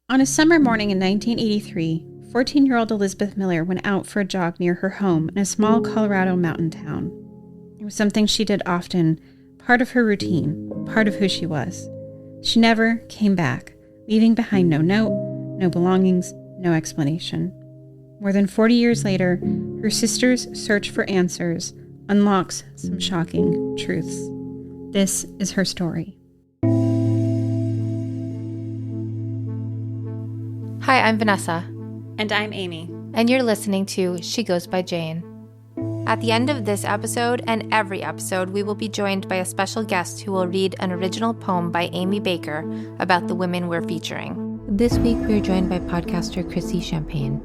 On a summer morning in 1983, 14-year-old Elizabeth Miller went out for a jog near her home in a small Colorado mountain town. It was something she did often, part of her routine, part of who she was. She never came back, leaving behind no note, no belongings, no explanation. More than 40 years later, her sister's search for answers unlocks some shocking truths. This is her story. Hi, I'm Vanessa. And I'm Amy. And you're listening to She Goes by Jane. At the end of this episode and every episode, we will be joined by a special guest who will read an original poem by Amy Baker about the women we're featuring. This week, we're joined by podcaster Chrissy Champagne.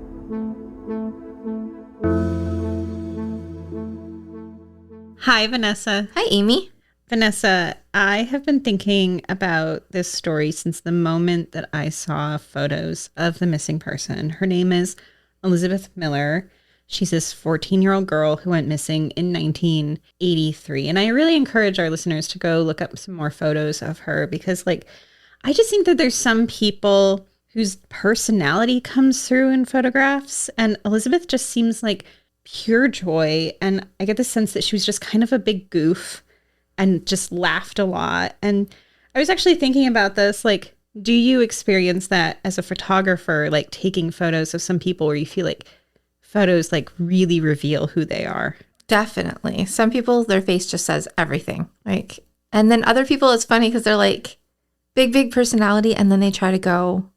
Hi, Vanessa. Hi, Amy. Vanessa, I have been thinking about this story since the moment that I saw photos of the missing person. Her name is Elizabeth Miller. She's this 14-year-old girl who went missing in 1983. And I really encourage our listeners to go look up some more photos of her because, I just think that there's some people whose personality comes through in photographs. And Elizabeth just seems like pure joy. And I get the sense that she was just kind of a big goof and just laughed a lot. And I was actually thinking about this, do you experience that as a photographer, taking photos of some people where you feel like photos really reveal who they are? Definitely. Some people, their face just says everything. And then other people, it's funny because they're big personality, and then they try to go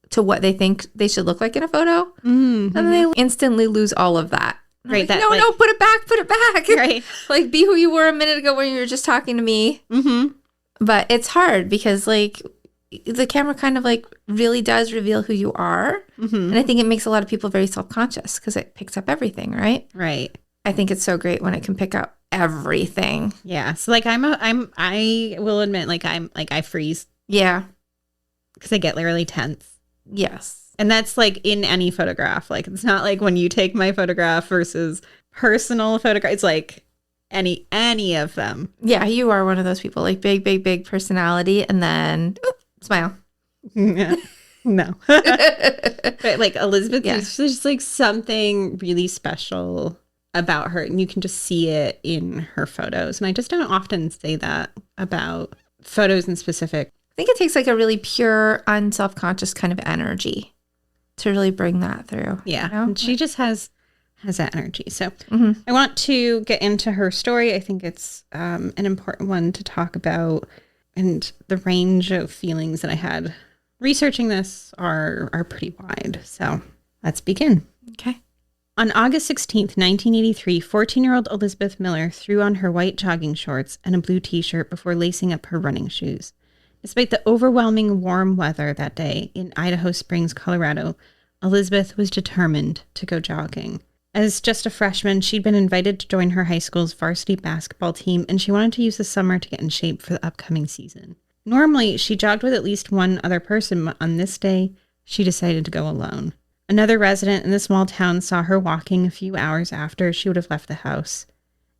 to what they think they should look like in a photo. Mm-hmm. And then they instantly lose all of that. Right. No, put it back. Right. Be who you were a minute ago when you were just talking to me. Mm-hmm. But it's hard because the camera kind of really does reveal who you are. Mm-hmm. And I think it makes a lot of people very self-conscious because it picks up everything, right? Right. I think it's so great when it can pick up everything. Yeah. So I will admit, I freeze. Yeah. Because I get really tense. Yes. And that's in any photograph. It's not when you take my photograph versus personal photograph. It's any of them. Yeah, you are one of those people, big personality, and then smile. Yeah. No. But Elizabeth, yeah. There's just something really special about her, and you can just see it in her photos. And I just don't often say that about photos in specific. I think it takes a really pure, unself-conscious kind of energy to really bring that through. Yeah. You know? And she just has that energy. So I want to get into her story. I think it's an important one to talk about. And the range of feelings that I had researching this are pretty wide. So let's begin. Okay. On August 16th, 1983, 14-year-old Elizabeth Miller threw on her white jogging shorts and a blue t-shirt before lacing up her running shoes. Despite the overwhelming warm weather that day in Idaho Springs, Colorado, Elizabeth was determined to go jogging. As just a freshman, she'd been invited to join her high school's varsity basketball team, and she wanted to use the summer to get in shape for the upcoming season. Normally, she jogged with at least one other person, but on this day, she decided to go alone. Another resident in the small town saw her walking a few hours after she would have left the house.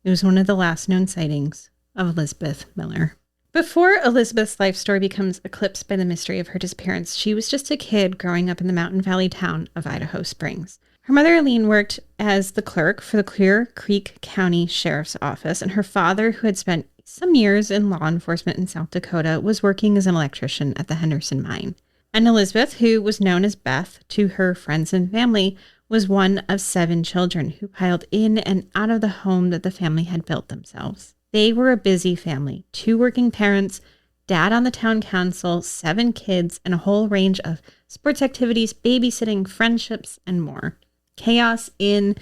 It was one of the last known sightings of Elizabeth Miller. Before Elizabeth's life story becomes eclipsed by the mystery of her disappearance, she was just a kid growing up in the mountain valley town of Idaho Springs. Her mother, Eileen, worked as the clerk for the Clear Creek County Sheriff's Office, and her father, who had spent some years in law enforcement in South Dakota, was working as an electrician at the Henderson mine. And Elizabeth, who was known as Beth to her friends and family, was one of 7 children who piled in and out of the home that the family had built themselves. They were a busy family, 2 working parents, dad on the town council, 7 kids, and a whole range of sports activities, babysitting, friendships, and more. Chaos in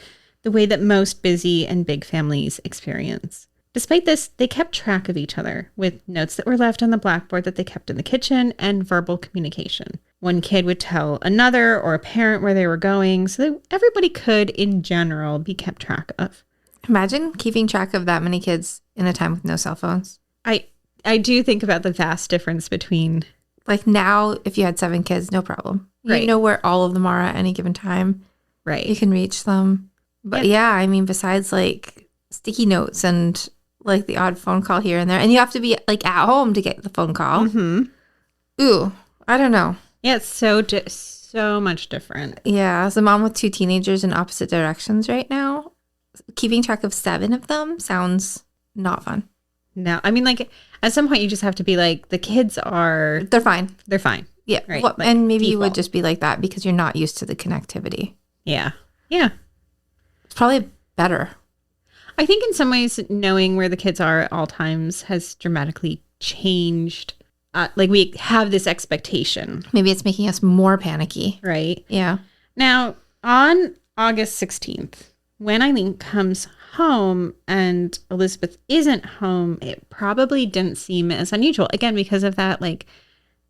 the way that most busy and big families experience. Despite this, they kept track of each other with notes that were left on the blackboard that they kept in the kitchen and verbal communication. One kid would tell another or a parent where they were going, so that everybody could, in general, be kept track of. Imagine keeping track of that many kids in a time with no cell phones. I do think about the vast difference between... now, if you had 7 kids, no problem. Right. You know where all of them are at any given time. Right. You can reach them. But yeah, besides sticky notes and the odd phone call here and there. And you have to be at home to get the phone call. Mm-hmm. Ooh, I don't know. Yeah, it's so much different. Yeah, as a mom with 2 teenagers in opposite directions right now, keeping track of 7 of them sounds not fun. No, I mean, like, at some point you just have to be like, the kids are... They're fine. They're fine. Yeah. Right. Well, like, and maybe default. you would just be like that because you're not used to the connectivity. Yeah. Yeah. It's probably better. I think in some ways, knowing where the kids are at all times has dramatically changed. Like, we have this expectation. Maybe it's making us more panicky. Right. Yeah. Now, on August 16th, when Eileen comes home and Elizabeth isn't home, it probably didn't seem as unusual. Again, because of that, like,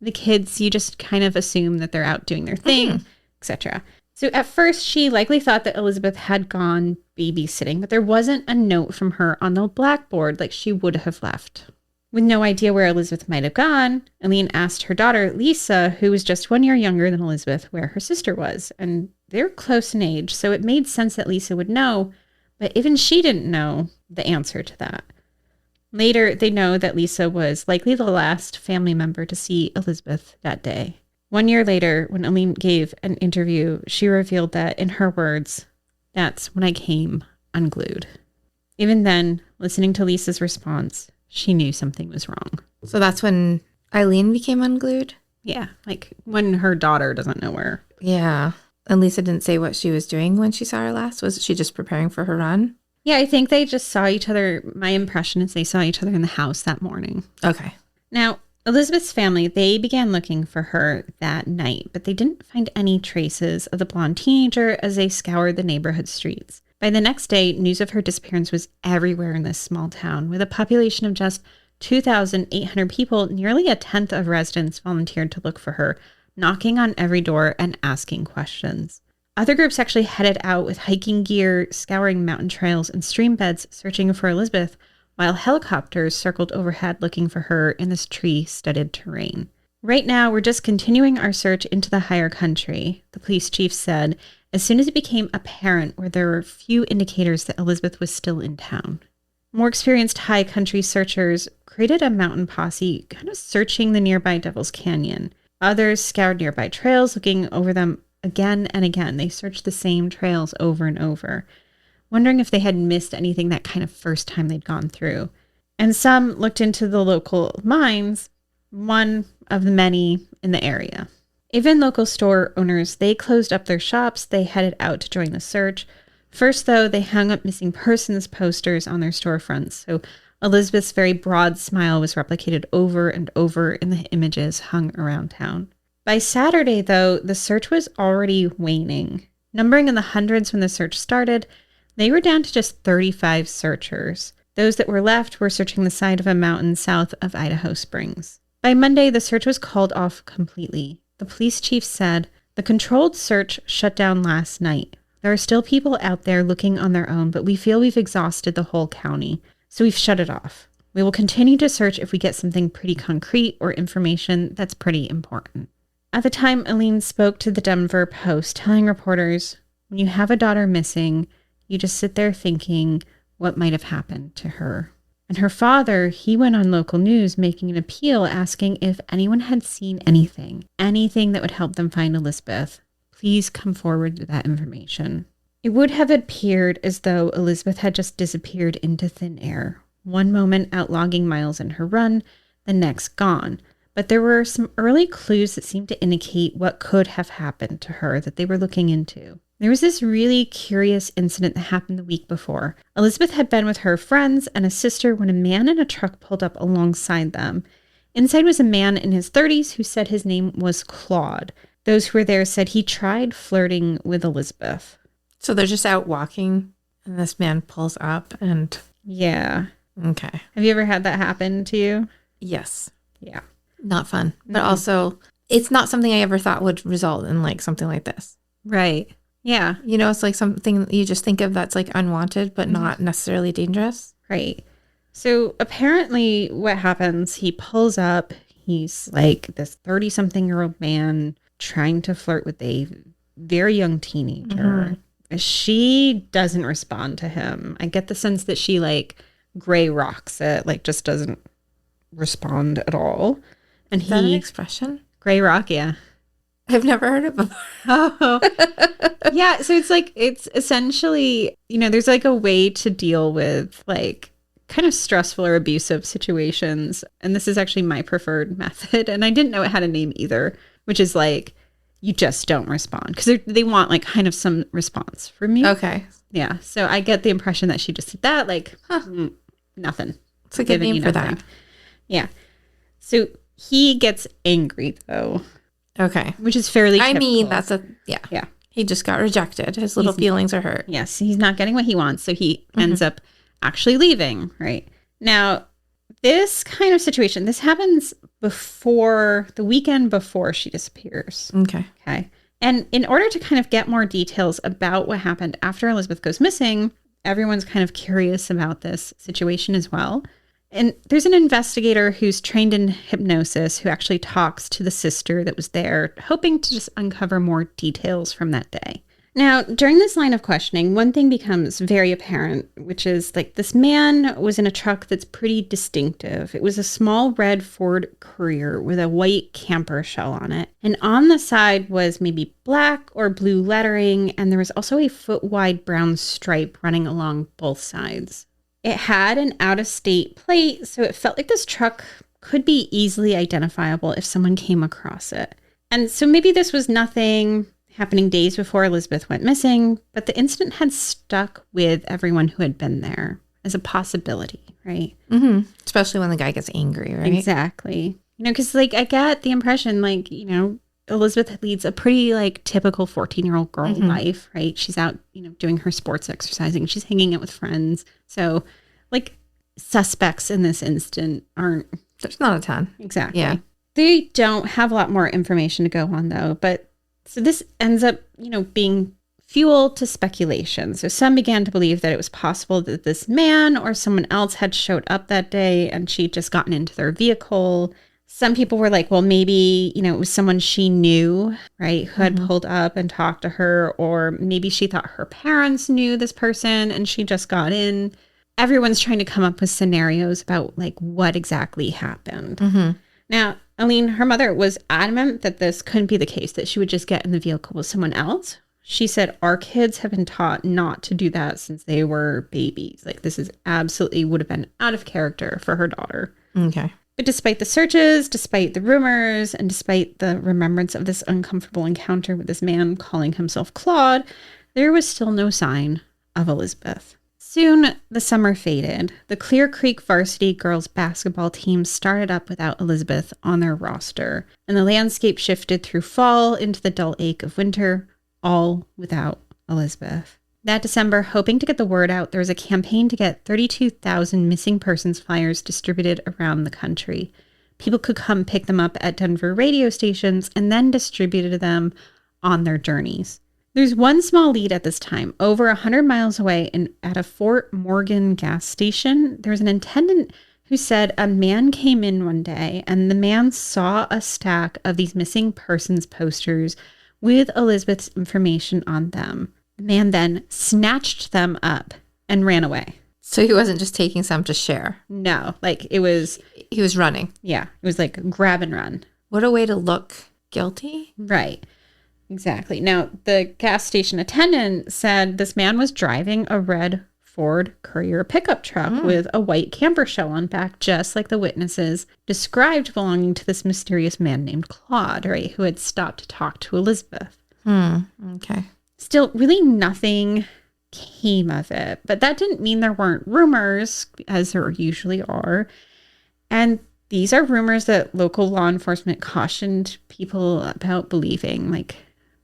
the kids, you just kind of assume that they're out doing their thing, etc. So at first, she likely thought that Elizabeth had gone babysitting, but there wasn't a note from her on the blackboard like she would have left. With no idea where Elizabeth might have gone, Eileen asked her daughter, Lisa, who was just 1 year younger than Elizabeth, where her sister was. And they're close in age, so it made sense that Lisa would know, but even she didn't know the answer to that. Later, they know that Lisa was likely the last family member to see Elizabeth that day. 1 year later, when Eileen gave an interview, she revealed that, in her words, "That's when I came unglued." Even then, listening to Lisa's response, she knew something was wrong. So that's when Eileen became unglued? Yeah, like when her daughter doesn't know where. Yeah. And Lisa didn't say what she was doing when she saw her last? Was she just preparing for her run? Yeah, I think they just saw each other. My impression is they saw each other in the house that morning. Okay. Now, Elizabeth's family, they began looking for her that night, but they didn't find any traces of the blonde teenager as they scoured the neighborhood streets. By the next day, news of her disappearance was everywhere in this small town. With a population of just 2,800 people, nearly a tenth of residents volunteered to look for her, knocking on every door and asking questions. Other groups actually headed out with hiking gear, scouring mountain trails and stream beds, searching for Elizabeth, while helicopters circled overhead looking for her in this tree-studded terrain. Right now, we're just continuing our search into the higher country, the police chief said, as soon as it became apparent where there were few indicators that Elizabeth was still in town. More experienced high country searchers created a mountain posse kind of searching the nearby Devil's Canyon. Others scoured nearby trails, looking over them again and again. They searched the same trails over and over, wondering if they had missed anything that kind of first time they'd gone through. And some looked into the local mines, one of the many in the area. Even local store owners, they closed up their shops. They headed out to join the search. First, though, they hung up missing persons posters on their storefronts. So Elizabeth's very broad smile was replicated over and over in the images hung around town. By Saturday, though, the search was already waning. Numbering in the hundreds when the search started, they were down to just 35 searchers. Those that were left were searching the side of a mountain south of Idaho Springs. By Monday, the search was called off completely. The police chief said, "The controlled search shut down last night. There are still people out there looking on their own, but we feel we've exhausted the whole county, so we've shut it off. We will continue to search if we get something pretty concrete or information that's pretty important." At the time, Eileen spoke to the Denver Post, telling reporters, "When you have a daughter missing, you just sit there thinking what might have happened to her." And her father, he went on local news making an appeal asking if anyone had seen anything that would help them find Elizabeth. Please come forward with that information. It would have appeared as though Elizabeth had just disappeared into thin air. One moment out logging miles in her run, the next gone. But there were some early clues that seemed to indicate what could have happened to her that they were looking into. There was this really curious incident that happened the week before. Elizabeth had been with her friends and a sister when a man in a truck pulled up alongside them. Inside was a man in his 30s who said his name was Claude. Those who were there said he tried flirting with Elizabeth. So they're just out walking and this man pulls up and... Yeah. Okay. Have you ever had that happen to you? Yes. Yeah. Not fun. But also, it's not something I ever thought would result in like something like this. Right. Yeah. You know, it's like something you just think of that's like unwanted, but not necessarily dangerous. Right. So apparently what happens, he pulls up. He's like this 30-something-year-old man trying to flirt with a very young teenager. She doesn't respond to him. I get the sense that she like gray rocks it, like just doesn't respond at all. And Is that an expression? Gray rock, yeah. I've never heard it before. Oh, yeah. So it's essentially, there's like a way to deal with like kind of stressful or abusive situations. And this is actually my preferred method. And I didn't know it had a name either, which is like, you just don't respond because they want like kind of some response from you. Okay. Yeah. So I get the impression that she just did that, like nothing. It's a good name for that. Yeah. So he gets angry though. Okay. Which is fairly typical. I mean, that's yeah. Yeah. He just got rejected. His little feelings are hurt. Yes. He's not getting what he wants. So he ends up actually leaving. Right. Now, this kind of situation, this happens before the weekend before she disappears. Okay. Okay. And in order to kind of get more details about what happened after Elizabeth goes missing, everyone's kind of curious about this situation as well. And there's an investigator who's trained in hypnosis who actually talks to the sister that was there, hoping to just uncover more details from that day. Now, during this line of questioning, one thing becomes very apparent, which is like this man was in a truck that's pretty distinctive. It was a small red Ford Courier with a white camper shell on it. And on the side was maybe black or blue lettering, and there was also a foot-wide brown stripe running along both sides. It had an out-of-state plate, so it felt like this truck could be easily identifiable if someone came across it. And so maybe this was nothing happening days before Elizabeth went missing, but the incident had stuck with everyone who had been there as a possibility, right? Mm-hmm. Especially when the guy gets angry, right? Exactly. Because like I get the impression like, Elizabeth leads a pretty like typical 14-year-old girl life, right? She's out, doing her sports exercising. She's hanging out with friends. So like suspects in this instant aren't. There's not a ton. Exactly. Yeah. They don't have a lot more information to go on though, but so this ends up, being fuel to speculation. So some began to believe that it was possible that this man or someone else had showed up that day and she'd just gotten into their vehicle. Some people were like, well, maybe, it was someone she knew, right, who had pulled up and talked to her, or maybe she thought her parents knew this person and she just got in. Everyone's trying to come up with scenarios about like what exactly happened. Now, Aline, her mother was adamant that this couldn't be the case, that she would just get in the vehicle with someone else. She said, our kids have been taught not to do that since they were babies. Like this is absolutely would have been out of character for her daughter. Okay. But despite the searches, despite the rumors, and despite the remembrance of this uncomfortable encounter with this man calling himself Claude, there was still no sign of Elizabeth. Soon, the summer faded. The Clear Creek varsity girls basketball team started up without Elizabeth on their roster, and the landscape shifted through fall into the dull ache of winter, all without Elizabeth. That December, hoping to get the word out, there was a campaign to get 32,000 missing persons flyers distributed around the country. People could come pick them up at Denver radio stations and then distributed them on their journeys. There's one small lead at this time. Over 100 miles away at a Fort Morgan gas station, there was an attendant who said a man came in one day and the man saw a stack of these missing persons posters with Elizabeth's information on them. The man then snatched them up and ran away. So he wasn't just taking some to share. No, like it was... He was running. Yeah, it was like grab and run. What a way to look guilty. Right. Exactly. Now, the gas station attendant said this man was driving a red Ford Courier pickup truck with a white camper shell on back, just like the witnesses described belonging to this mysterious man named Claude, right, who had stopped to talk to Elizabeth. Okay. Still, really nothing came of it, but that didn't mean there weren't rumors, as there usually are. And these are rumors that local law enforcement cautioned people about believing, like,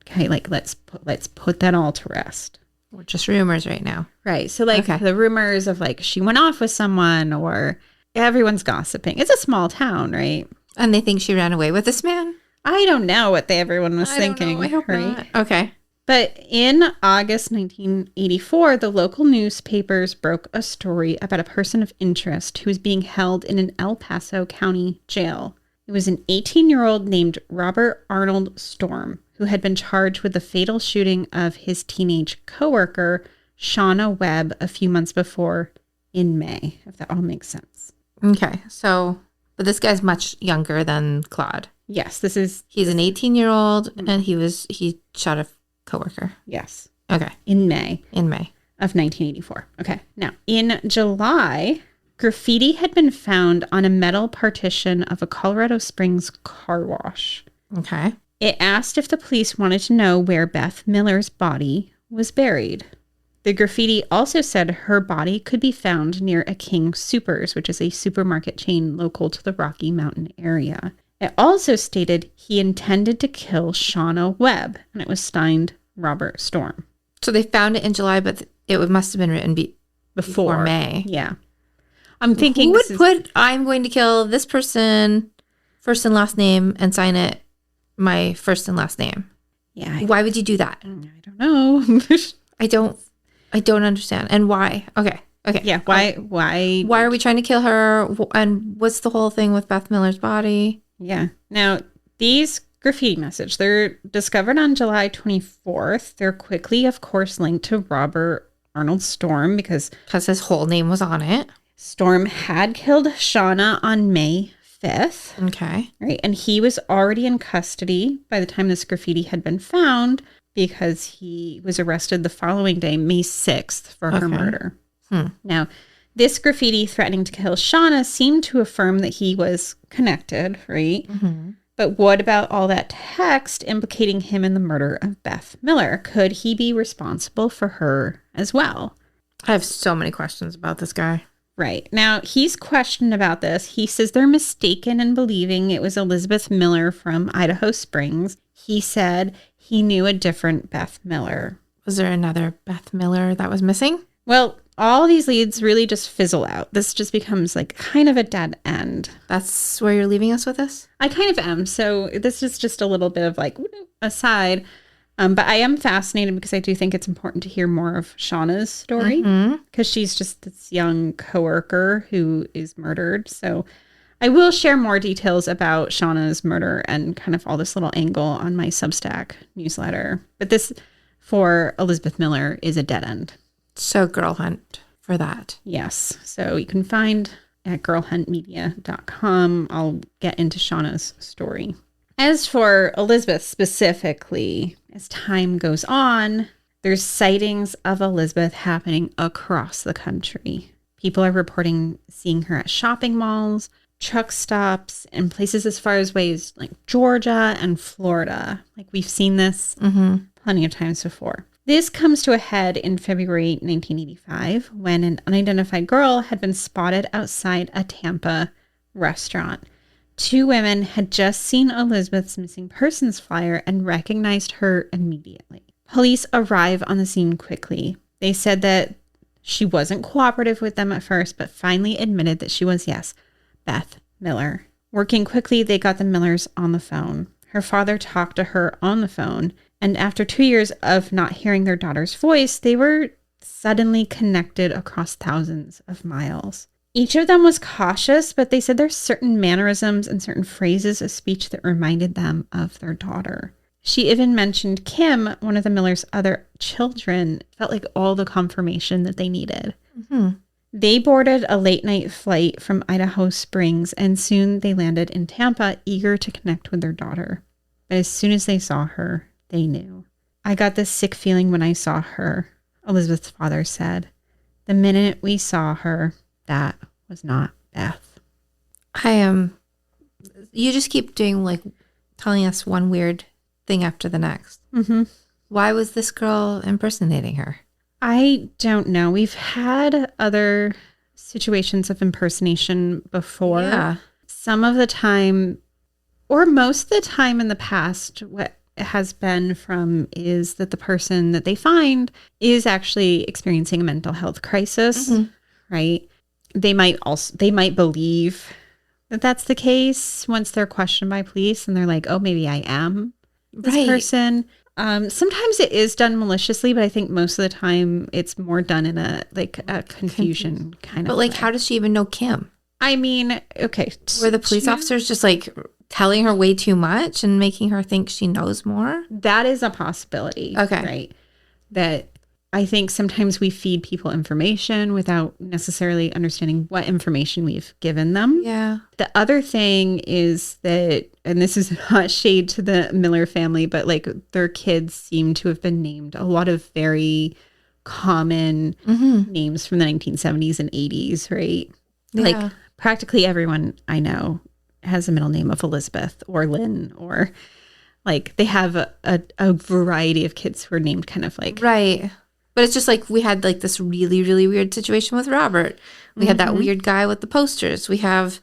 okay, like let's put that all to rest. We're just rumors right now. Right. So like the rumors of like she went off with someone or everyone's gossiping. It's a small town, right? And they think she ran away with this man? I don't know what everyone was thinking. Don't know. I hope not. Okay. But in August 1984, the local newspapers broke a story about a person of interest who was being held in an El Paso County jail. It was an 18-year-old named Robert Arnold Storm, who had been charged with the fatal shooting of his teenage coworker, Shauna Webb, a few months before in May, if that all makes sense. Okay. So, but this guy's much younger than Claude. Yes, this is... He's an 18-year-old, and he shot a coworker. Yes. Okay. In May. In May. Of 1984. Okay. Now, in July, graffiti had been found on a metal partition of a Colorado Springs car wash. Okay. It asked if the police wanted to know where Beth Miller's body was buried. The graffiti also said her body could be found near a King Soopers, which is a supermarket chain local to the Rocky Mountain area. It also stated he intended to kill Shauna Webb, and it was signed Robert Storm. So they found it in July, but it must have been written before May. Yeah. I'm thinking... Who would put, I'm going to kill this person, first and last name, and sign it my first and last name? Yeah. Why would you do that? I don't know. I don't understand. And why? Okay. Yeah. Why are we trying to kill her? And what's the whole thing with Beth Miller's body? Yeah. Now, these graffiti messages, they're discovered on July 24th. They're quickly, of course, linked to Robert Arnold Storm because his whole name was on it. Storm had killed Shauna on May 5th. Okay. Right. And he was already in custody by the time this graffiti had been found because he was arrested the following day, May 6th, for her murder. Now, this graffiti threatening to kill Shauna seemed to affirm that he was connected, right? Mm-hmm. But what about all that text implicating him in the murder of Beth Miller? Could he be responsible for her as well? I have so many questions about this guy. Right. Now, he's questioned about this. He says they're mistaken in believing it was Elizabeth Miller from Idaho Springs. He said he knew a different Beth Miller. Was there another Beth Miller that was missing? Well, all these leads really just fizzle out. This just becomes like kind of a dead end. That's where you're leaving us with this? I kind of am. So this is just a little bit of like aside. But I am fascinated because I do think it's important to hear more of Shauna's story because she's just this young coworker who is murdered. So I will share more details about Shauna's murder and kind of all this little angle on my Substack newsletter. But this for Elizabeth Miller is a dead end. So Girl Hunt for that. Yes. So you can find at girlhuntmedia.com. I'll get into Shauna's story. As for Elizabeth specifically, as time goes on, there's sightings of Elizabeth happening across the country. People are reporting seeing her at shopping malls, truck stops, and places as far as ways like Georgia and Florida. Like we've seen this plenty of times before. This comes to a head in February 1985 when an unidentified girl had been spotted outside a Tampa restaurant. Two women had just seen Elizabeth's missing persons flyer and recognized her immediately. Police arrive on the scene quickly. They said that she wasn't cooperative with them at first, but finally admitted that she was, yes, Beth Miller. Working quickly, they got the Millers on the phone. Her father talked to her on the phone, and after 2 years of not hearing their daughter's voice, they were suddenly connected across thousands of miles. Each of them was cautious, but they said there's certain mannerisms and certain phrases of speech that reminded them of their daughter. She even mentioned Kim, one of the Miller's other children, felt like all the confirmation that they needed. They boarded a late-night flight from Idaho Springs, and soon they landed in Tampa, eager to connect with their daughter. But as soon as they saw her, they knew. I got this sick feeling when I saw her, Elizabeth's father said. The minute we saw her, that was not Beth. You just keep doing telling us one weird thing after the next. Why was this girl impersonating her? I don't know. We've had other situations of impersonation before. Yeah. Some of the time, or most of the time in the past, what it has been from is that the person that they find is actually experiencing a mental health crisis, right? They might believe that that's the case once they're questioned by police and they're like, oh, maybe I am this person. Sometimes it is done maliciously, but I think most of the time it's more done in a confusion kind of But way. How does she even know Kim? I mean, okay. Were the police officers just telling her way too much and making her think she knows more? That is a possibility. Okay. Right. That I think sometimes we feed people information without necessarily understanding what information we've given them. Yeah. The other thing is that, and this is not shade to the Miller family, but like their kids seem to have been named a lot of very common names from the 1970s and 80s, right? Yeah. Like practically everyone I know has a middle name of Elizabeth or Lynn, or like they have a variety of kids who are named kind of like. Right. But it's just like we had like this really, really weird situation with Robert. We had that weird guy with the posters. We have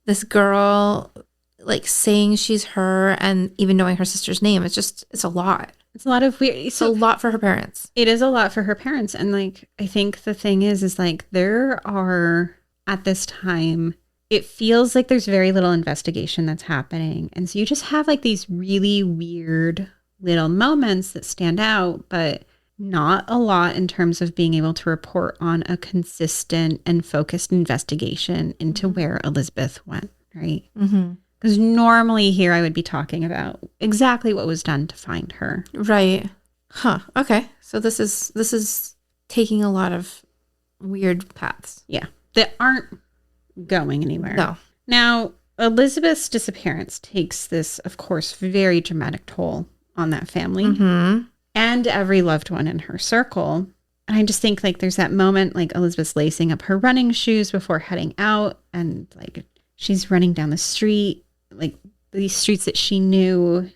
this girl like saying she's her and even knowing her sister's name. It's a lot. It's a lot of weird. It's a lot for her parents. It is a lot for her parents. And like, I think the thing is like there are at this time, it feels like there's very little investigation that's happening. And so you just have like these really weird little moments that stand out, but not a lot in terms of being able to report on a consistent and focused investigation into where Elizabeth went, right? Because normally here I would be talking about exactly what was done to find her. Right. Huh. Okay. So this is taking a lot of weird paths. Yeah. That aren't going anywhere. No. Now, Elizabeth's disappearance takes this, of course, very dramatic toll on that family. And every loved one in her circle. And I just think like there's that moment like Elizabeth's lacing up her running shoes before heading out, and like she's running down the street, like these streets that she knew,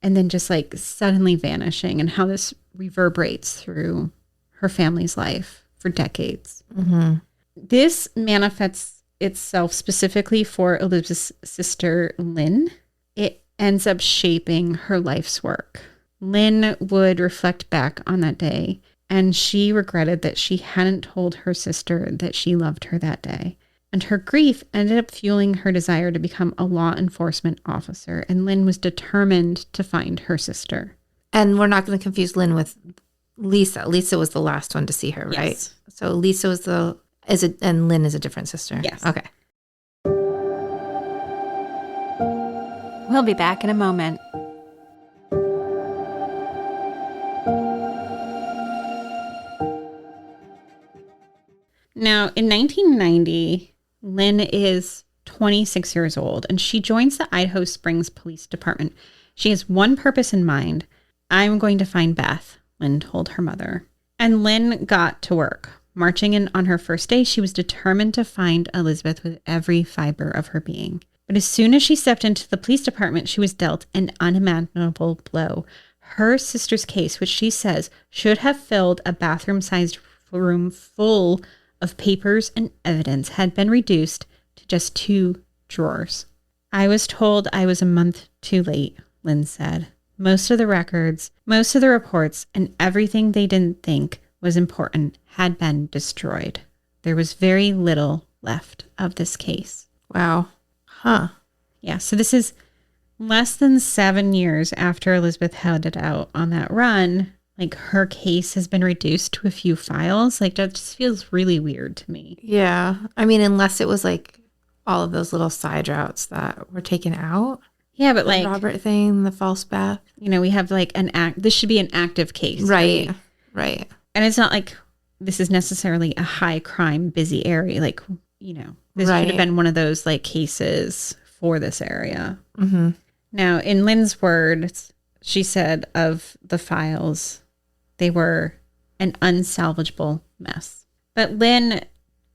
and then just like suddenly vanishing, and how this reverberates through her family's life for decades. This manifests itself specifically for Elizabeth's sister, Lynn. It ends up shaping her life's work. Lynn would reflect back on that day, and she regretted that she hadn't told her sister that she loved her that day. And her grief ended up fueling her desire to become a law enforcement officer, and Lynn was determined to find her sister. And we're not going to confuse Lynn with Lisa. Lisa was the last one to see her, right? Yes. So Lisa was and Lynn is a different sister. Yes. Okay. We'll be back in a moment. Now, in 1990, Lynn is 26 years old, and she joins the Idaho Springs Police Department. She has one purpose in mind. I'm going to find Beth, Lynn told her mother. And Lynn got to work. Marching in on her first day, she was determined to find Elizabeth with every fiber of her being. But as soon as she stepped into the police department, she was dealt an unimaginable blow. Her sister's case, which she says should have filled a bathroom-sized room full of papers and evidence, had been reduced to just 2 drawers. I was told I was a month too late, Lynn said. Most of the records, most of the reports, and everything they didn't think was important had been destroyed. There was very little left of this case. Wow. Huh. Yeah, so this is less than 7 years after Elizabeth headed out on that run. Like, her case has been reduced to a few files. Like, that just feels really weird to me. Yeah. I mean, unless it was like all of those little side routes that were taken out. Yeah, but the like Robert thing, the false Beth. You know, we have like this should be an active case. Right. Right. And it's not like this is necessarily a high crime, busy area. Like, you know, this could have been one of those like cases for this area. Now, in Lynn's words, she said of the files, they were an unsalvageable mess. But Lynn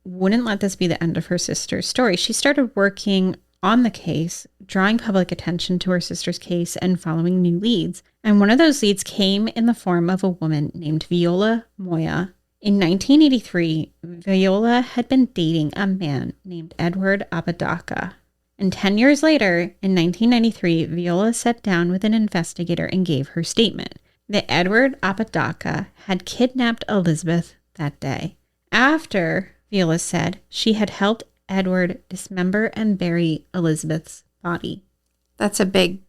wouldn't let this be the end of her sister's story. She started working on the case, drawing public attention to her sister's case and following new leads. And one of those leads came in the form of a woman named Viola Moya. In 1983, Viola had been dating a man named Edward Apodaca. And 10 years later, in 1993, Viola sat down with an investigator and gave her statement that Edward Apodaca had kidnapped Elizabeth that day. After, Viola said, she had helped Edward dismember and bury Elizabeth's body. That's a big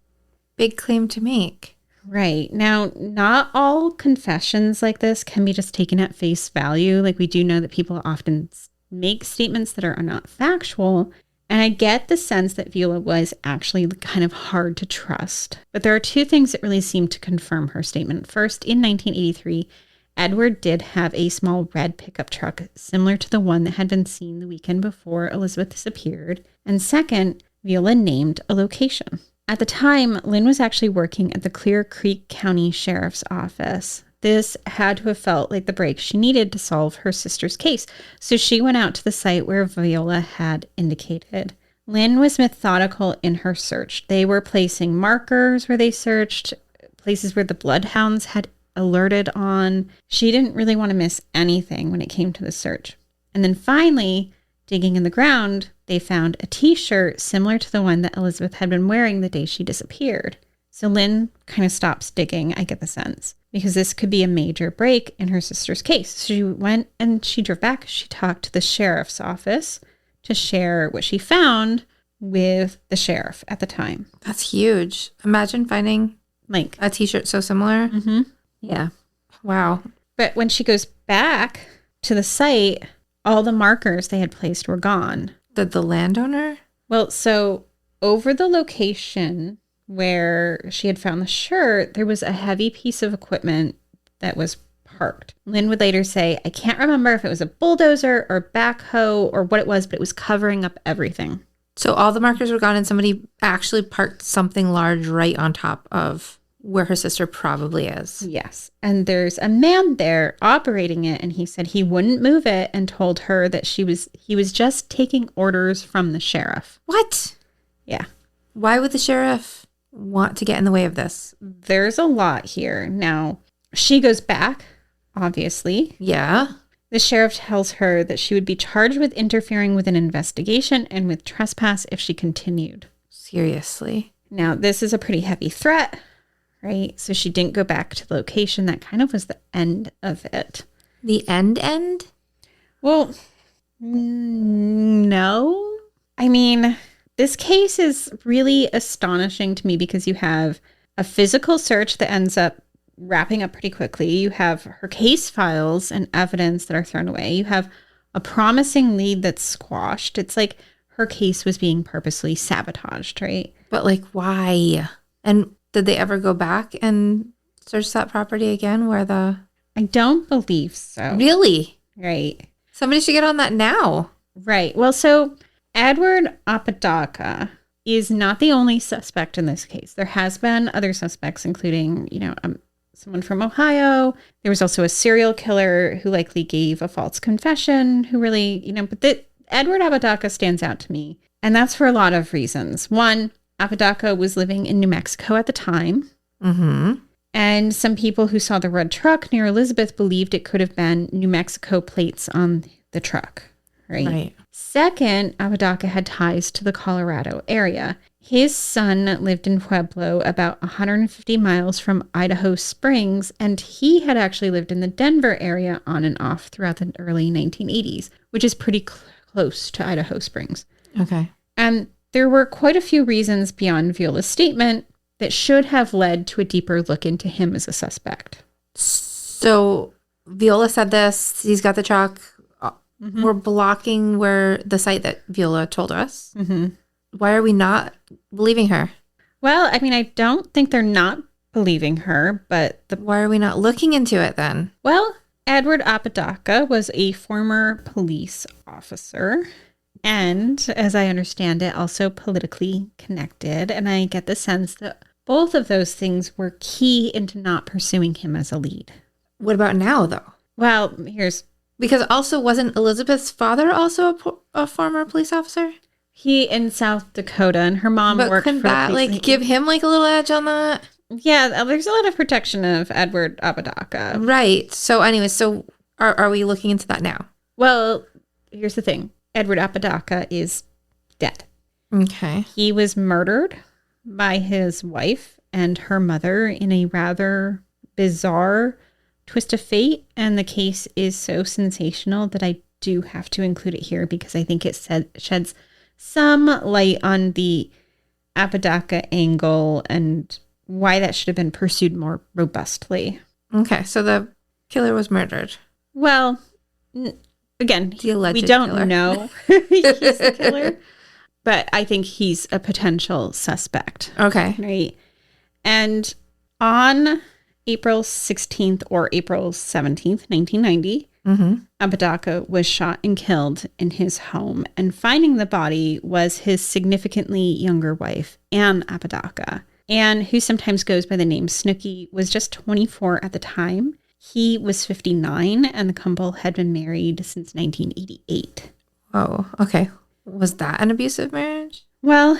claim to make. Right. Now, not all confessions like this can be just taken at face value. Like, we do know that people often make statements that are not factual. And I get the sense that Viola was actually kind of hard to trust. But there are 2 things that really seem to confirm her statement. First, in 1983, Edward did have a small red pickup truck similar to the one that had been seen the weekend before Elizabeth disappeared. And second, Viola named a location. At the time, Lynn was actually working at the Clear Creek County Sheriff's Office. This had to have felt like the break she needed to solve her sister's case, so she went out to the site where Viola had indicated. Lynn was methodical in her search. They were placing markers where they searched, places where the bloodhounds had alerted on. She didn't really want to miss anything when it came to the search. And then finally, digging in the ground, they found a t-shirt similar to the one that Elizabeth had been wearing the day she disappeared. So Lynn kind of stops digging, I get the sense, because this could be a major break in her sister's case. So she went and she drove back. She talked to the sheriff's office to share what she found with the sheriff at the time. That's huge. Imagine finding Like a t-shirt so similar. Mm-hmm. Yeah. Wow. But when she goes back to the site, all the markers they had placed were gone. The landowner? Well, so over the location where she had found the shirt, there was a heavy piece of equipment that was parked. Lynn would later say, I can't remember if it was a bulldozer or backhoe or what it was, but it was covering up everything. So all the markers were gone and somebody actually parked something large right on top of where her sister probably is. Yes. And there's a man there operating it, and he said he wouldn't move it and told her that he was just taking orders from the sheriff. What? Yeah. Why would the sheriff want to get in the way of this? There's a lot here. Now, she goes back, obviously. Yeah. The sheriff tells her that she would be charged with interfering with an investigation and with trespass if she continued. Seriously. Now, this is a pretty heavy threat, right? So she didn't go back to the location. That kind of was the end of it. The end? Well, no. I mean, this case is really astonishing to me because you have a physical search that ends up wrapping up pretty quickly. You have her case files and evidence that are thrown away. You have a promising lead that's squashed. It's like her case was being purposely sabotaged, right? But like, why? And did they ever go back and search that property again I don't believe so. Really? Right. Somebody should get on that now. Right. Well, so Edward Apodaca is not the only suspect in this case. There has been other suspects, including, someone from Ohio. There was also a serial killer who likely gave a false confession, who really, but Edward Apodaca stands out to me. And that's for a lot of reasons. One, Apodaca was living in New Mexico at the time. Mm-hmm. And some people who saw the red truck near Elizabeth believed it could have been New Mexico plates on the truck, right? Second, Apodaca had ties to the Colorado area. His son lived in Pueblo, about 150 miles from Idaho Springs, and he had actually lived in the Denver area on and off throughout the early 1980s, which is pretty close to Idaho Springs. Okay. And there were quite a few reasons beyond Viola's statement that should have led to a deeper look into him as a suspect. So Viola said this, he's got the truck. Mm-hmm. We're blocking the site that Viola told us. Mm-hmm. Why are we not believing her? Well, I mean, I don't think they're not believing her, but why are we not looking into it then? Well, Edward Apodaca was a former police officer and, as I understand it, also politically connected. And I get the sense that both of those things were key into not pursuing him as a lead. What about now, though? Well, because also wasn't Elizabeth's father also a former police officer? He in South Dakota, and her mom worked for the police. But couldn't that give him a little edge on that? Yeah, there's a lot of protection of Edward Apodaca. Right. So anyway, are we looking into that now? Well, here's the thing. Edward Apodaca is dead. Okay. He was murdered by his wife and her mother in a rather bizarre twist of fate. And the case is so sensational that I do have to include it here because I think it sheds some light on the Apodaca angle and why that should have been pursued more robustly. Okay, so the killer was murdered. Well, again, we don't killer. know he's the killer, but I think he's a potential suspect. Okay. Right. And on April 16th or April 17th, 1990, Apodaca was shot and killed in his home. And finding the body was his significantly younger wife, Anne Apodaca. Anne, who sometimes goes by the name Snooky, was just 24 at the time. He was 59, and the couple had been married since 1988. Oh, okay. Was that an abusive marriage? Well,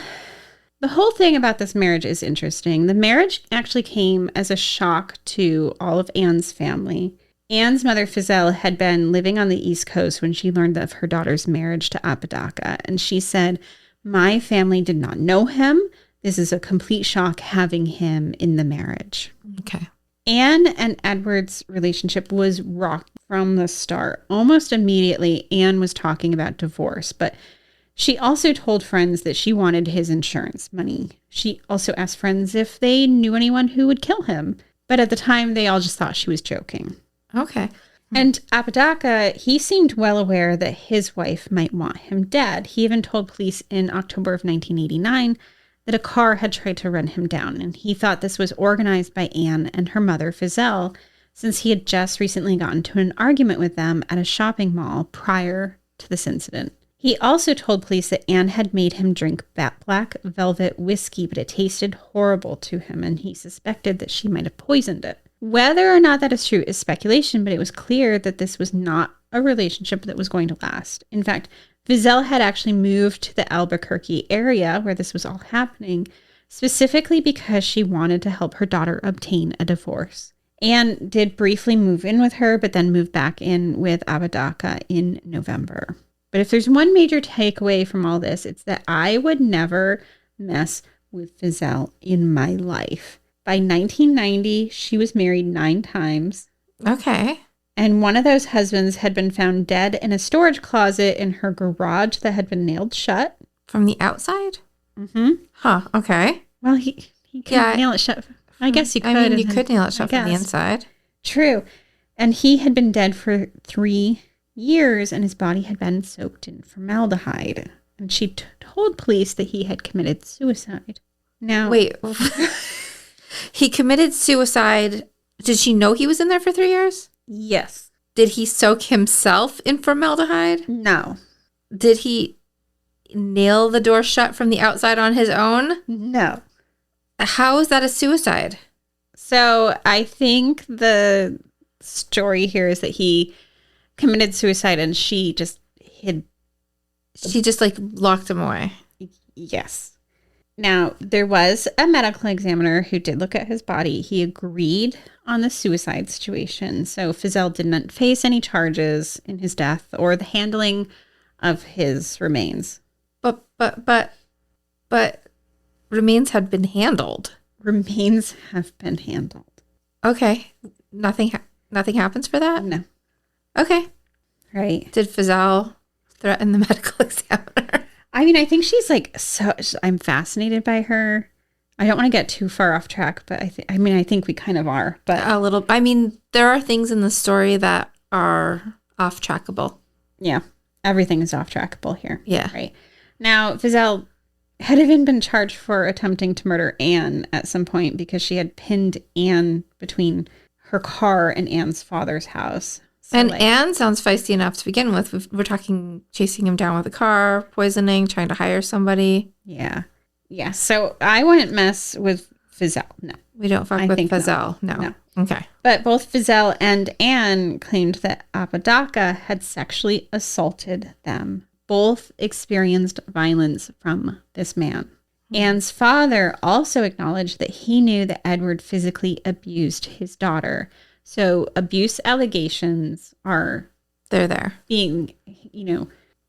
the whole thing about this marriage is interesting. The marriage actually came as a shock to all of Anne's family. Anne's mother, Fizelle, had been living on the East Coast when she learned of her daughter's marriage to Apodaca. And she said, "My family did not know him. This is a complete shock having him in the marriage." Okay. Anne and Edward's relationship was rocked from the start. Almost immediately, Anne was talking about divorce, but she also told friends that she wanted his insurance money. She also asked friends if they knew anyone who would kill him. But at the time, they all just thought she was joking. Okay. And Apodaca, he seemed well aware that his wife might want him dead. He even told police in October of 1989 that a car had tried to run him down. And he thought this was organized by Anne and her mother, Fizelle, since he had just recently gotten into an argument with them at a shopping mall prior to this incident. He also told police that Anne had made him drink black velvet whiskey, but it tasted horrible to him, and he suspected that she might have poisoned it. Whether or not that is true is speculation, but it was clear that this was not a relationship that was going to last. In fact, Fizelle had actually moved to the Albuquerque area where this was all happening, specifically because she wanted to help her daughter obtain a divorce. Anne did briefly move in with her, but then moved back in with Apodaca in November. But if there's one major takeaway from all this, it's that I would never mess with Fizelle in my life. By 1990, she was married 9 times. Okay. And one of those husbands had been found dead in a storage closet in her garage that had been nailed shut. From the outside? Mm-hmm. Huh. Okay. Well, he couldn't nail it shut. I guess you could. I mean, you could nail it shut from the inside. True. And he had been dead for 3 years, and his body had been soaked in formaldehyde. And she told police that he had committed suicide. Now, wait. He committed suicide. Did she know he was in there for 3 years? Yes. Did he soak himself in formaldehyde? No. Did he nail the door shut from the outside on his own? No. How is that a suicide? So I think the story here is that he committed suicide and she just hid. She just like locked him away. Yes. Now, there was a medical examiner who did look at his body. He agreed on the suicide situation. So Fizelle didn't face any charges in his death or the handling of his remains. But remains had been handled. Remains have been handled. Okay. Nothing happens for that? No. Okay. Right. Did Fizelle threaten the medical examiner? I mean, I think she's like, I'm fascinated by her. I don't want to get too far off track, but I think we kind of are. But a little. I mean, there are things in the story that are off trackable. Yeah. Everything is off trackable here. Yeah. Right. Now, Fizelle had even been charged for attempting to murder Anne at some point because she had pinned Anne between her car and Anne's father's house. So and Anne sounds feisty enough to begin with. We're talking chasing him down with a car, poisoning, trying to hire somebody. Yeah. Yeah. So I wouldn't mess with Fizelle. No. We don't fuck with Fizelle. No. Okay. But both Fizelle and Anne claimed that Apodaca had sexually assaulted them. Both experienced violence from this man. Anne's father also acknowledged that he knew that Edward physically abused his daughter. So abuse allegations are being,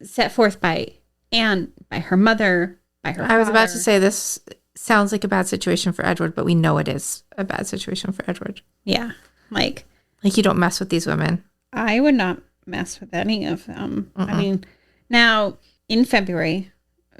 set forth by Anne, by her mother, by her father. I was about to say this sounds like a bad situation for Edward, but we know it is a bad situation for Edward. Yeah. Like you don't mess with these women. I would not mess with any of them. I mean, now in February,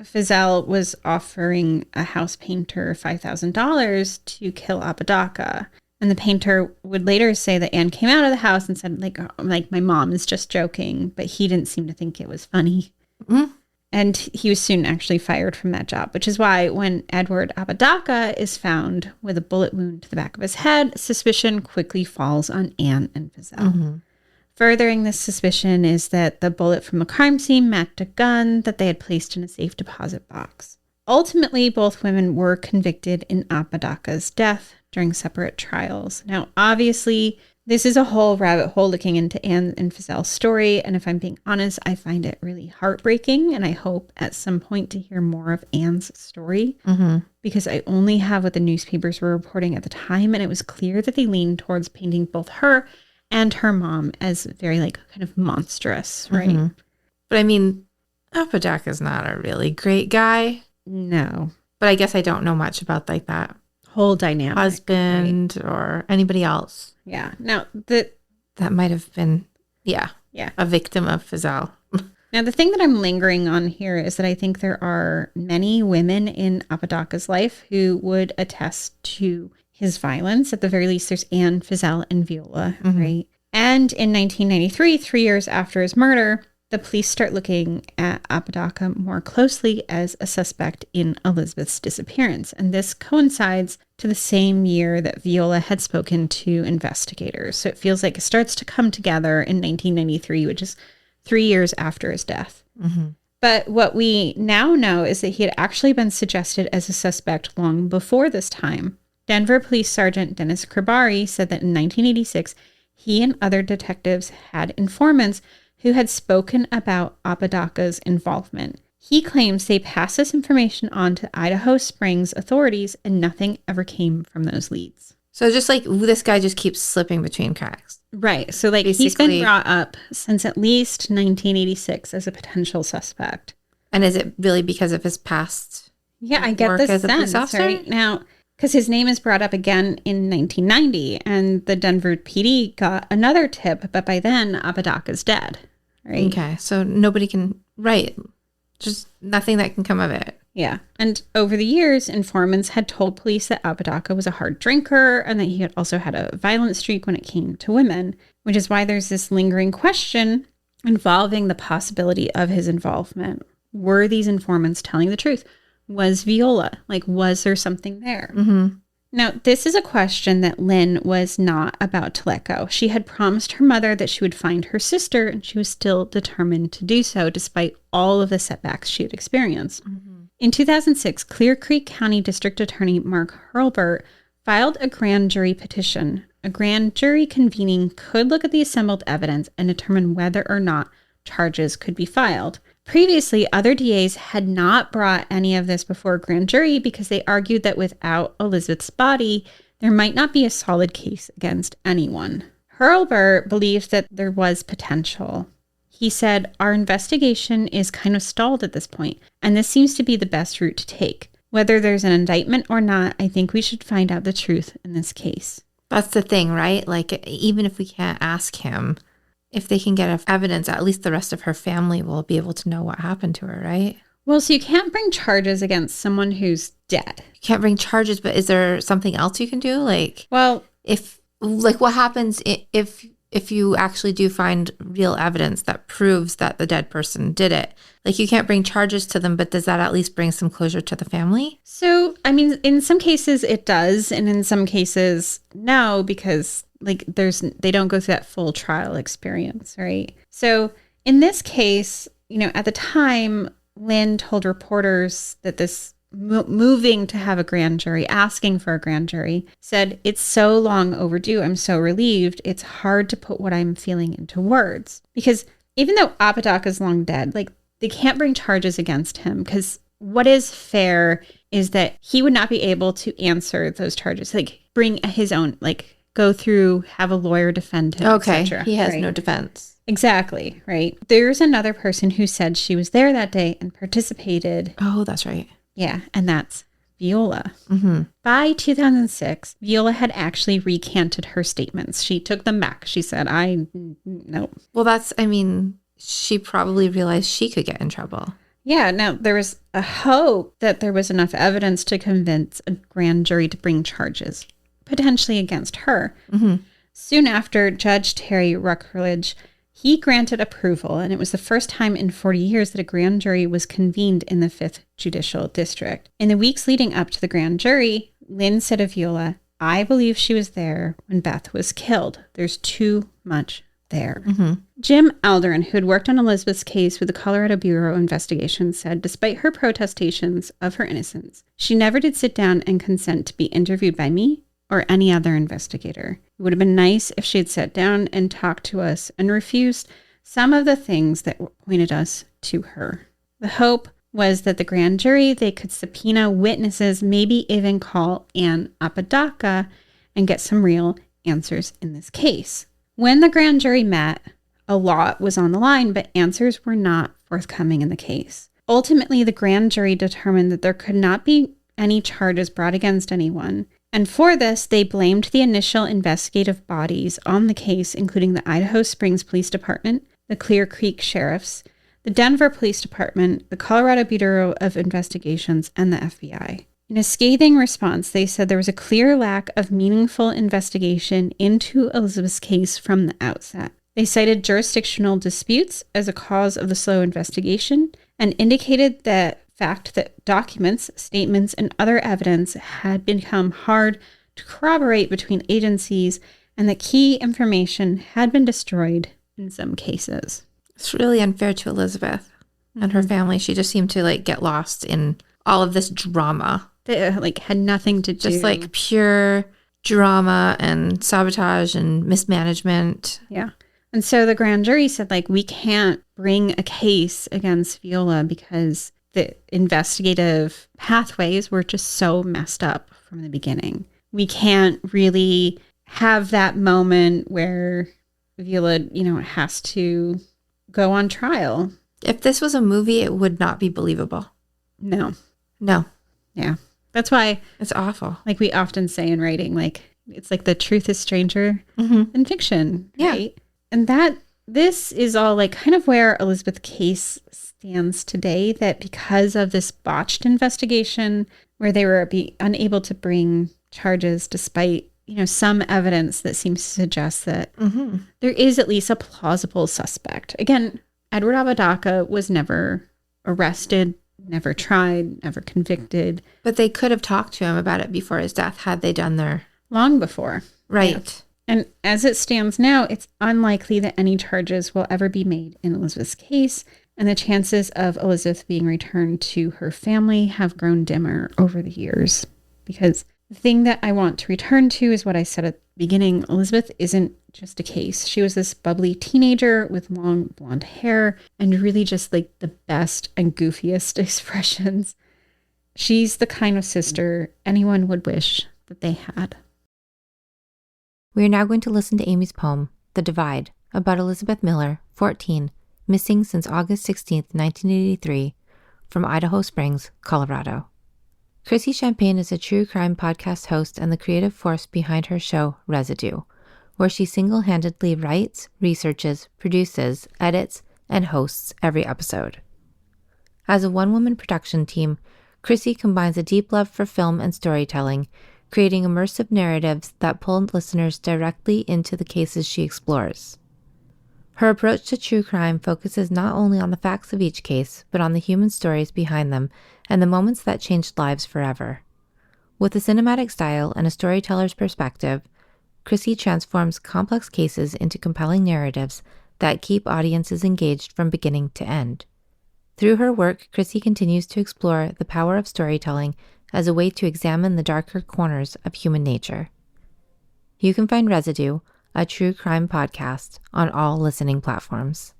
Fizelle was offering a house painter $5,000 to kill Apodaca. And the painter would later say that Anne came out of the house and said, like my mom is just joking, but he didn't seem to think it was funny. Mm-hmm. And he was soon actually fired from that job, which is why when Edward Apodaca is found with a bullet wound to the back of his head, suspicion quickly falls on Anne and Fizelle. Furthering this suspicion is that the bullet from the crime scene matched a gun that they had placed in a safe deposit box. Ultimately, both women were convicted in Apodaca's death during separate trials. Now, obviously, this is a whole rabbit hole looking into Anne and Fizelle's story, and if I'm being honest, I find it really heartbreaking, and I hope at some point to hear more of Anne's story, because I only have what the newspapers were reporting at the time, and it was clear that they leaned towards painting both her and her mom as very, like, kind of monstrous, right? But I mean, Apodaca's not a really great guy. No. But I guess I don't know much about, like, that whole dynamic. Husband or anybody else. Yeah. Now, that might have been, a victim of Fizelle. Now, the thing that I'm lingering on here is that I think there are many women in Apodaca's life who would attest to his violence. At the very least, there's Anne, Fizelle, and Viola, right? And in 1993, 3 years after his murder, the police start looking at Apodaca more closely as a suspect in Elizabeth's disappearance. And this coincides to the same year that Viola had spoken to investigators. So it feels like it starts to come together in 1993, which is 3 years after his death. But what we now know is that he had actually been suggested as a suspect long before this time. Denver Police Sergeant Dennis Kribari said that in 1986, he and other detectives had informants who had spoken about Apodaca's involvement. He claims they passed this information on to Idaho Springs authorities and nothing ever came from those leads. So just like this guy just keeps slipping between cracks. Right. So like basically, he's been brought up since at least 1986 as a potential suspect. And is it really because of his past I get this sense right now. Because his name is brought up again in 1990, and the Denver PD got another tip, but by then, Apodaca's dead, right? Okay, so nobody can, just nothing that can come of it. Yeah, and over the years, informants had told police that Apodaca was a hard drinker, and that he had also had a violent streak when it came to women, which is why there's this lingering question involving the possibility of his involvement. Were these informants telling the truth? Was Viola, was there something there? Now, this is a question that Lynn was not about to let go. She had promised her mother that she would find her sister, and she was still determined to do so, despite all of the setbacks she had experienced. In 2006, Clear Creek County District Attorney Mark Hurlburt filed a grand jury petition. A grand jury convening could look at the assembled evidence and determine whether or not charges could be filed. Previously, other DAs had not brought any of this before a grand jury because they argued that without Elizabeth's body, there might not be a solid case against anyone. Hurlburt believed that there was potential. He said, "Our investigation is kind of stalled at this point, and this seems to be the best route to take. Whether there's an indictment or not, I think we should find out the truth in this case." That's the thing, right? Even if we can't ask him, if they can get evidence, at least the rest of her family will be able to know what happened to her, right? Well, so you can't bring charges against someone who's dead. You can't bring charges, but is there something else you can do? What happens if you actually do find real evidence that proves that the dead person did it? You can't bring charges to them, but does that at least bring some closure to the family? So, I mean, in some cases it does, and in some cases, no, because they don't go through that full trial experience, right? So in this case, at the time, Lynn told reporters that this moving to have a grand jury, asking for a grand jury, said, "It's so long overdue. I'm so relieved. It's hard to put what I'm feeling into words." Because even though Apodaca's long dead, they can't bring charges against him because what is fair is that he would not be able to answer those charges, bring his own, go through, have a lawyer defend him, okay, etc. He has no defense. Exactly, right? There's another person who said she was there that day and participated. Oh, that's right. Yeah, and that's Viola. By 2006, Viola had actually recanted her statements. She took them back. She said, no. Well, she probably realized she could get in trouble. Yeah, now there was a hope that there was enough evidence to convince a grand jury to bring charges, potentially against her. Soon after, Judge Terry Ruckridge, He granted approval, and it was the first time in 40 years that a grand jury was convened in the 5th Judicial District. In the weeks leading up to the grand jury, Lynn said of Viola, "I believe she was there when Beth was killed. There's too much there." Mm-hmm. Jim Alderin, who had worked on Elizabeth's case with the Colorado Bureau of Investigation, said despite her protestations of her innocence, she never did sit down and consent to be interviewed by me or any other investigator. It would have been nice if she had sat down and talked to us and refused some of the things that pointed us to her. The hope was that the grand jury, they could subpoena witnesses, maybe even call Ann Apodaca and get some real answers in this case. When the grand jury met, a lot was on the line, but answers were not forthcoming in the case. Ultimately, the grand jury determined that there could not be any charges brought against anyone. And for this, they blamed the initial investigative bodies on the case, including the Idaho Springs Police Department, the Clear Creek Sheriffs, the Denver Police Department, the Colorado Bureau of Investigations, and the FBI. In a scathing response, they said there was a clear lack of meaningful investigation into Elizabeth's case from the outset. They cited jurisdictional disputes as a cause of the slow investigation and indicated that fact that documents, statements, and other evidence had become hard to corroborate between agencies and that key information had been destroyed in some cases. It's really unfair to Elizabeth and her family. She just seemed to get lost in all of this drama. That had nothing to do. Just pure drama and sabotage and mismanagement. Yeah. And so the grand jury said we can't bring a case against Viola because the investigative pathways were just so messed up from the beginning. We can't really have that moment where Viola, has to go on trial. If this was a movie, it would not be believable. No. Yeah. That's why it's awful. We often say in writing, it's the truth is stranger than fiction. Right? Yeah. And this is all kind of where Elizabeth's case stands today, that because of this botched investigation where they were unable to bring charges despite, some evidence that seems to suggest that there is at least a plausible suspect. Again, Edward Apodaca was never arrested, never tried, never convicted. But they could have talked to him about it before his death had they done their... Long before. Right. Yeah. And as it stands now, it's unlikely that any charges will ever be made in Elizabeth's case, and the chances of Elizabeth being returned to her family have grown dimmer over the years. Because the thing that I want to return to is what I said at the beginning. Elizabeth isn't just a case. She was this bubbly teenager with long blonde hair and really just the best and goofiest expressions. She's the kind of sister anyone would wish that they had. We are now going to listen to Amy's poem, The Divide, about Elizabeth Miller, 14, missing since August 16, 1983, from Idaho Springs, Colorado. Chrissy Champagne is a true crime podcast host and the creative force behind her show, Residue, where she single-handedly writes, researches, produces, edits, and hosts every episode. As a one-woman production team, Chrissy combines a deep love for film and storytelling, creating immersive narratives that pull listeners directly into the cases she explores. Her approach to true crime focuses not only on the facts of each case, but on the human stories behind them and the moments that changed lives forever. With a cinematic style and a storyteller's perspective, Chrissy transforms complex cases into compelling narratives that keep audiences engaged from beginning to end. Through her work, Chrissy continues to explore the power of storytelling as a way to examine the darker corners of human nature. You can find Residue, a true crime podcast, on all listening platforms.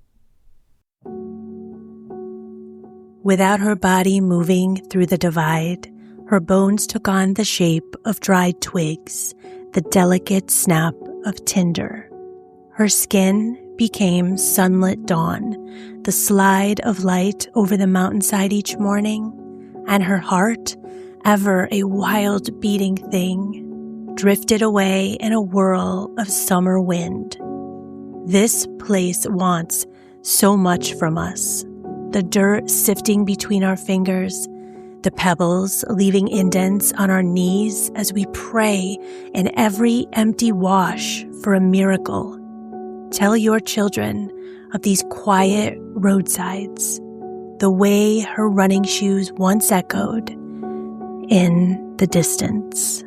Without her body moving through the divide, her bones took on the shape of dried twigs, the delicate snap of tinder. Her skin became sunlit dawn, the slide of light over the mountainside each morning, and her heart, ever a wild beating thing, drifted away in a whirl of summer wind. This place wants so much from us. The dirt sifting between our fingers, the pebbles leaving indents on our knees as we pray in every empty wash for a miracle. Tell your children of these quiet roadsides, the way her running shoes once echoed in the distance.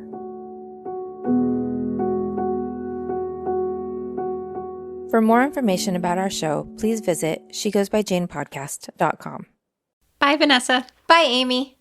For more information about our show, please visit shegoesbyjanepodcast.com. Bye, Vanessa. Bye, Amy.